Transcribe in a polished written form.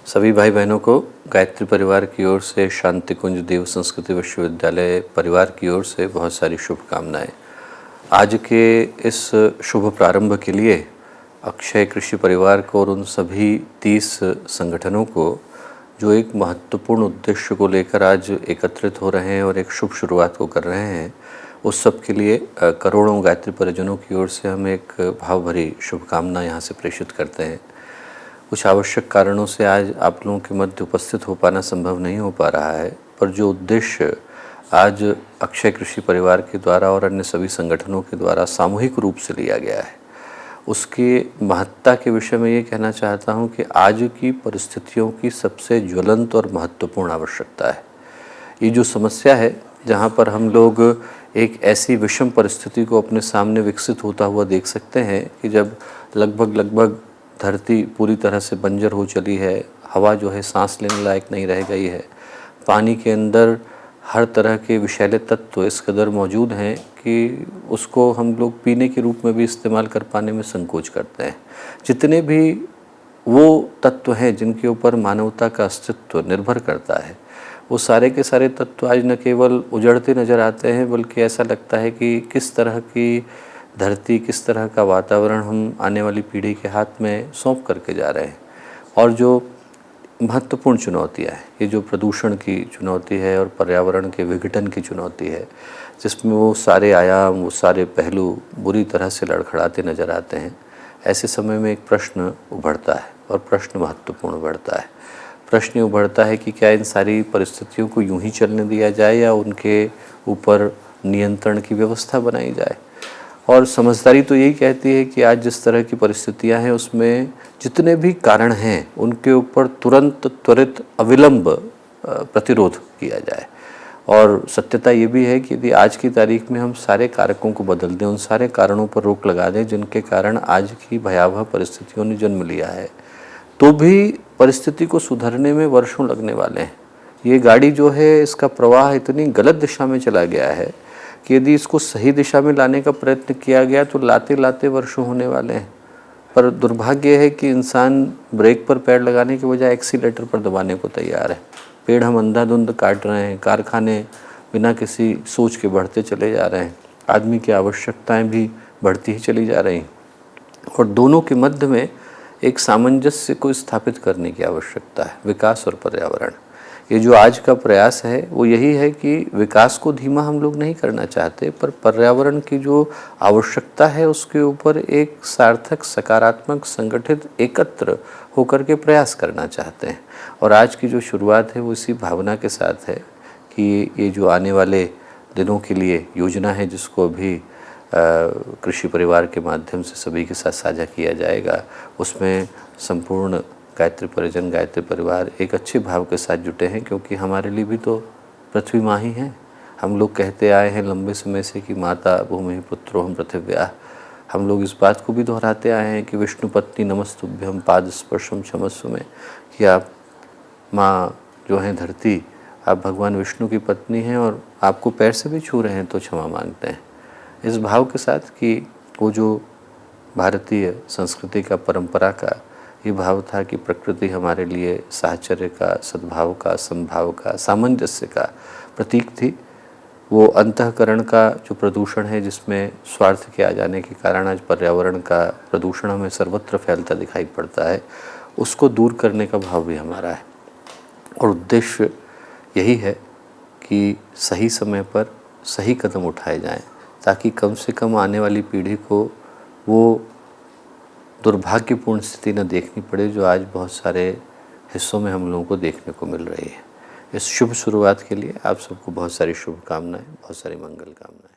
सभी भाई बहनों को गायत्री परिवार की ओर से शांति कुंज देव संस्कृति विश्वविद्यालय परिवार की ओर से बहुत सारी शुभकामनाएं। आज के इस शुभ प्रारंभ के लिए अक्षय कृषि परिवार को और उन सभी 30 संगठनों को जो एक महत्वपूर्ण उद्देश्य को लेकर आज एकत्रित हो रहे हैं और एक शुभ शुरुआत को कर रहे हैं, उस सब के लिए करोड़ों गायत्री परिजनों की ओर से हम एक भाव भरी शुभकामना यहाँ से प्रेषित करते हैं। कुछ आवश्यक कारणों से आज आप लोगों के मध्य उपस्थित हो पाना संभव नहीं हो पा रहा है, पर जो उद्देश्य आज अक्षय कृषि परिवार के द्वारा और अन्य सभी संगठनों के द्वारा सामूहिक रूप से लिया गया है, उसकी महत्ता के विषय में ये कहना चाहता हूँ कि आज की परिस्थितियों की सबसे ज्वलंत और महत्वपूर्ण आवश्यकता है। ये जो समस्या है, जहाँ पर हम लोग एक ऐसी विषम परिस्थिति को अपने सामने विकसित होता हुआ देख सकते हैं कि जब लगभग धरती पूरी तरह से बंजर हो चली है, हवा जो है सांस लेने लायक नहीं रह गई है, पानी के अंदर हर तरह के विषैले तत्व इस कदर मौजूद हैं कि उसको हम लोग पीने के रूप में भी इस्तेमाल कर पाने में संकोच करते हैं। जितने भी वो तत्व हैं जिनके ऊपर मानवता का अस्तित्व निर्भर करता है, वो सारे के सारे तत्व आज न केवल उजड़ते नज़र आते हैं, बल्कि ऐसा लगता है कि किस तरह की धरती, किस तरह का वातावरण हम आने वाली पीढ़ी के हाथ में सौंप करके जा रहे हैं। और जो महत्वपूर्ण चुनौतियाँ हैं, ये जो प्रदूषण की चुनौती है और पर्यावरण के विघटन की चुनौती है, जिसमें वो सारे आयाम, वो सारे पहलू बुरी तरह से लड़खड़ाते नज़र आते हैं, ऐसे समय में एक प्रश्न उभरता है और प्रश्न महत्वपूर्ण उभरता है। प्रश्न उभरता है कि क्या इन सारी परिस्थितियों को यूं ही चलने दिया जाए या उनके ऊपर नियंत्रण की व्यवस्था बनाई जाए। और समझदारी तो यही कहती है कि आज जिस तरह की परिस्थितियां हैं, उसमें जितने भी कारण हैं उनके ऊपर तुरंत, त्वरित, अविलंब प्रतिरोध किया जाए। और सत्यता ये भी है कि यदि आज की तारीख में हम सारे कारकों को बदल दें, उन सारे कारणों पर रोक लगा दें जिनके कारण आज की भयावह परिस्थितियों ने जन्म लिया है, तो भी परिस्थिति को सुधरने में वर्षों लगने वाले हैं। ये गाड़ी जो है, इसका प्रवाह इतनी गलत दिशा में चला गया है कि यदि इसको सही दिशा में लाने का प्रयत्न किया गया तो लाते लाते वर्षों होने वाले हैं। पर दुर्भाग्य है कि इंसान ब्रेक पर पैर लगाने के बजाय एक्सीलेटर पर दबाने को तैयार है। पेड़ हम अंधाधुंध काट रहे हैं, कारखाने बिना किसी सोच के बढ़ते चले जा रहे हैं, आदमी की आवश्यकताएं भी बढ़ती ही चली जा रही हैं। और दोनों के मध्य में एक सामंजस्य को स्थापित करने की आवश्यकता है, विकास और पर्यावरण। ये जो आज का प्रयास है वो यही है कि विकास को धीमा हम लोग नहीं करना चाहते, पर पर्यावरण की जो आवश्यकता है उसके ऊपर एक सार्थक, सकारात्मक, संगठित, एकत्र होकर के प्रयास करना चाहते हैं। और आज की जो शुरुआत है वो इसी भावना के साथ है कि ये जो आने वाले दिनों के लिए योजना है, जिसको अभी कृषि परिवार के माध्यम से सभी के साथ साझा किया जाएगा, उसमें संपूर्ण गायत्री परिजन, गायत्री परिवार एक अच्छे भाव के साथ जुटे हैं, क्योंकि हमारे लिए भी तो पृथ्वी माँ ही है। हम लोग कहते आए हैं लंबे समय से कि माता भूमि पुत्रो हम पृथिव्या। हम लोग इस बात को भी दोहराते आए हैं कि विष्णु पत्नी नमस्तुभ्यम पाद स्पर्शम क्षमस्व में, कि आप माँ जो हैं धरती, आप भगवान विष्णु की पत्नी हैं और आपको पैर से भी छू रहे हैं तो क्षमा मांगते हैं। इस भाव के साथ कि वो जो भारतीय संस्कृति का, परंपरा का ये भाव था कि प्रकृति हमारे लिए साहचर्य का, सद्भाव का, समभाव का, सामंजस्य का प्रतीक थी। वो अंतःकरण का जो प्रदूषण है, जिसमें स्वार्थ के आ जाने के कारण आज पर्यावरण का प्रदूषण हमें सर्वत्र फैलता दिखाई पड़ता है, उसको दूर करने का भाव भी हमारा है। और उद्देश्य यही है कि सही समय पर सही कदम उठाए जाएं, ताकि कम से कम आने वाली पीढ़ी को वो दुर्भाग्यपूर्ण स्थिति न देखनी पड़े जो आज बहुत सारे हिस्सों में हम लोगों को देखने को मिल रही है। इस शुभ शुरुआत के लिए आप सबको बहुत सारी शुभकामनाएं, बहुत सारी मंगल कामनाएं।